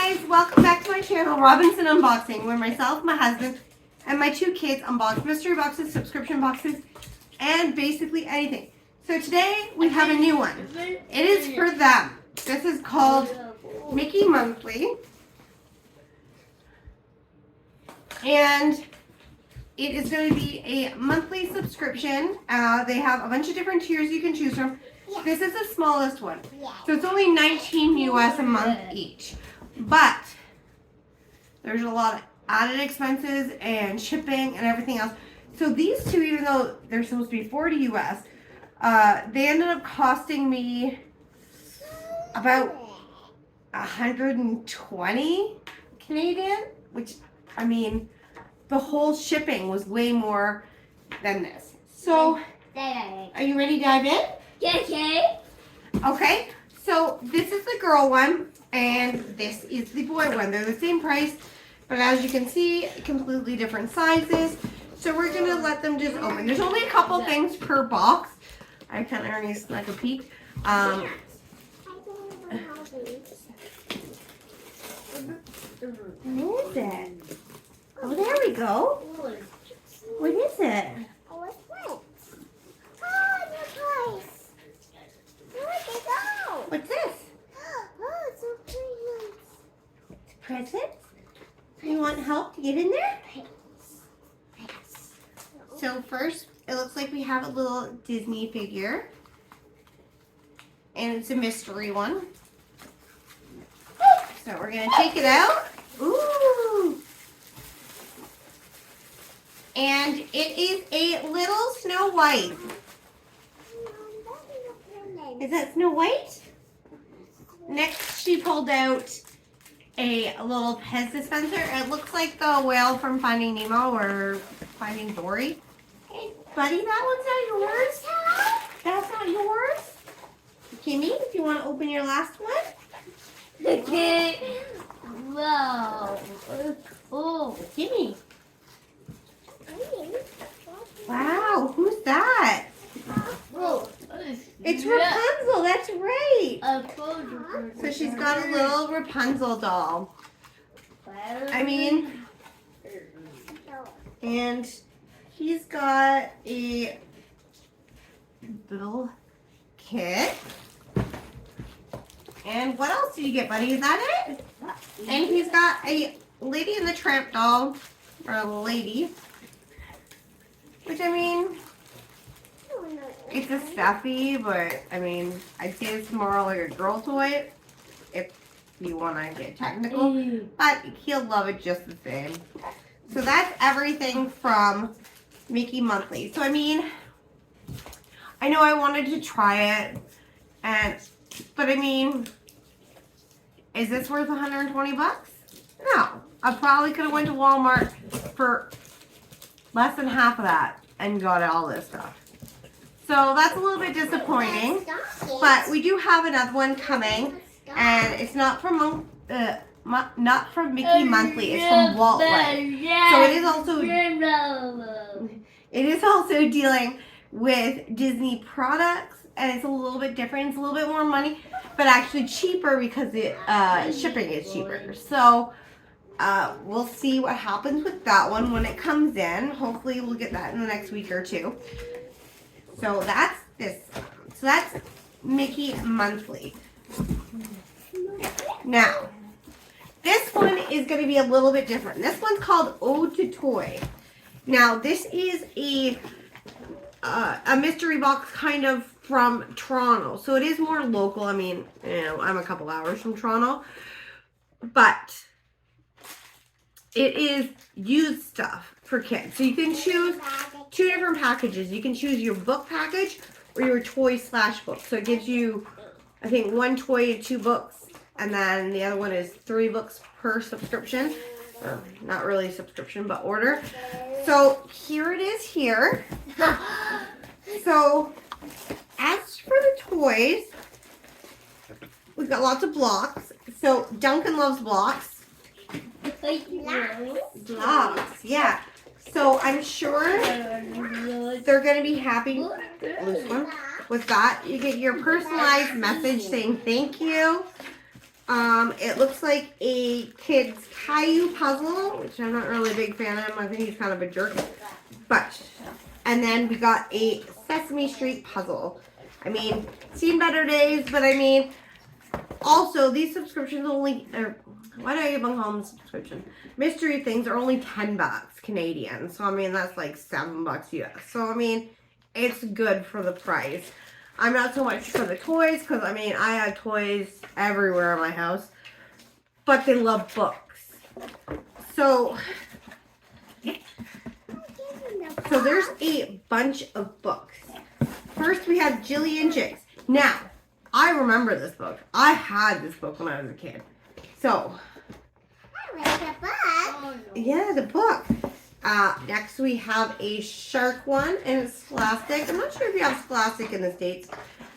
guys, welcome back to my channel, Robinson Unboxing, where myself, my husband, and my two kids unbox mystery boxes, subscription boxes, and basically anything. So today we have a new one. It is for them. This is called Mickey Monthly. And it is going to be a monthly subscription. They have a bunch of different tiers you can choose from. This is the smallest one. So it's only $19 US a month each. But there's a lot of added expenses and shipping and everything else. So these two, even though they're supposed to be $40 US, they ended up costing me about 120 Canadian, which, I mean, the whole shipping was way more than this. So, are you ready to dive in? Okay. Okay, so this is the girl one, and this is the boy one. They're the same price, but as you can see, completely different sizes. So we're going to let them just open. There's only a couple things per box. I kind of already snuck a peek. What What is it? Oh, there we go. What is it? What's that? Oh, new toys. Look at go. What's this? Oh, it's so pretty. It's presents? You want help to get in there? So first, it looks like we have a little Disney figure. And it's a mystery one. So we're going to take it out. Ooh! And it is a little Snow White. Is that Snow White? Next, she pulled out a little Pez dispenser. It looks like the whale from Finding Nemo or Finding Dory. Hey, buddy, that one's not yours. That's not yours. Kimmy, if you want to open your last one. Okay. Wow. Oh, Kimmy. Wow, who's that? Oh, It's Rapunzel, that's right. A So she's got a little Rapunzel doll. I mean, and he's got a little kit. And what else did you get, buddy? Is that it? And he's got a Lady and the Tramp doll, or a lady. Which, I mean, it's a stuffy, but, I mean, I'd say it's more like a girl toy, if you want to get technical. But he'll love it just the same. So that's everything from Mickey Monthly. So, I mean, I know I wanted to try it, but, I mean, is this worth 120 bucks? No. I probably could have went to Walmart for less than half of that and got all this stuff. So that's a little bit disappointing. But we do have another one coming, and it's not from Mickey Monthly. It's from Walt Life. So it is also dealing with Disney products. And it's a little bit different. It's a little bit more money, but actually cheaper because the shipping is cheaper. So we'll see what happens with that one when it comes in. Hopefully we'll get that in the next week or two. So that's this. So that's Mickey Monthly. Now, this one is going to be a little bit different. This one's called Ode to Toy. Now, this is a mystery box kind of from Toronto. So it is more local. I mean, you know, I'm a couple hours from Toronto. But it is used stuff for kids. So you can choose two different packages. You can choose your book package or your toy/book. So it gives you, I think, one toy and 2 books. And then the other one is 3 books per subscription. Or not really subscription, but order. So here it is here. So as for the toys, we've got lots of blocks. So Duncan loves blocks. Blocks, yeah. So I'm sure they're going to be happy with that. You get your personalized message saying thank you. It looks like a kid's Caillou puzzle, which I'm not really a big fan of. I think he's kind of a jerk. But, and then we got a Sesame Street puzzle. I mean, seen better days, but I mean, also these subscriptions only, why do I even call them a subscription? Mystery things are only $10 Canadian. So, I mean, that's like $7 US. So, I mean, it's good for the price. I'm not so much for the toys because, I mean, I have toys everywhere in my house. But they love books. So there's a bunch of books. First, we have Jillian Jigs. Now, I remember this book. I had this book when I was a kid. So, I read the book. yeah, the book. Next we have a shark one, and it's Scholastic. I'm not sure if you have Scholastic in the States,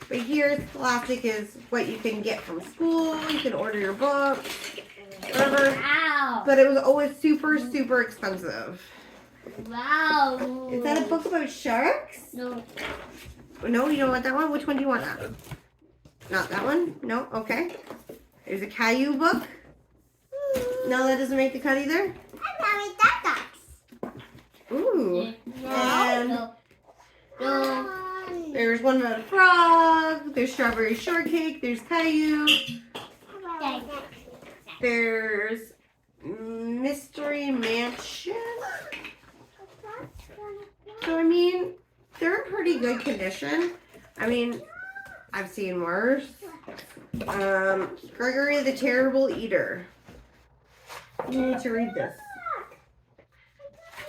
but here Scholastic is what you can get from school. You can order your books, whatever. Wow. But it was always super, super expensive. Wow. Is that a book about sharks? No. No, you don't want that one? Which one do you want? Not that one? No? Okay. There's a Caillou book. No, that doesn't make the cut either? I read that box. Ooh. And No. there's one about a frog. There's Strawberry Shortcake. There's Caillou. There's Mystery Mansion. So, I mean, they're in pretty good condition. I mean, I've seen worse. Gregory the Terrible Eater. You need to read this.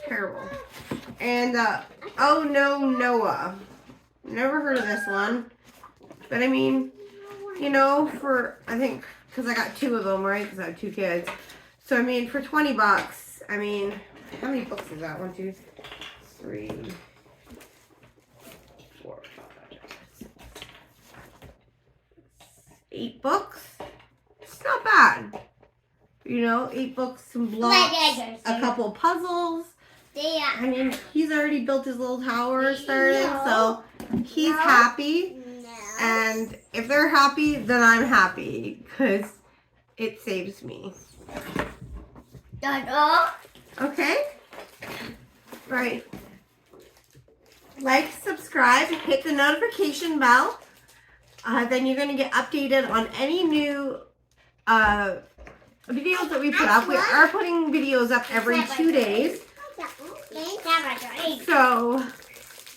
Terrible. And, Oh No Noah. Never heard of this one. But, I mean, you know, I think, because I got 2 of them, right? Because I have 2 kids. So, I mean, for $20, I mean, how many books is that? 1, 2, 3, 4, 5, 6, 8 books. It's not bad. You know, 8 books, some blocks, a couple puzzles. I mean, he's already built his little tower started, so he's happy. And if they're happy, then I'm happy because it saves me. Okay? Right. Like, subscribe, hit the notification bell. Then you're going to get updated on any new videos that we put up. We are putting videos up every 2 days. So,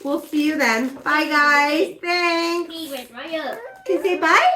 we'll see you then. Bye, guys. Thanks. Can you say bye?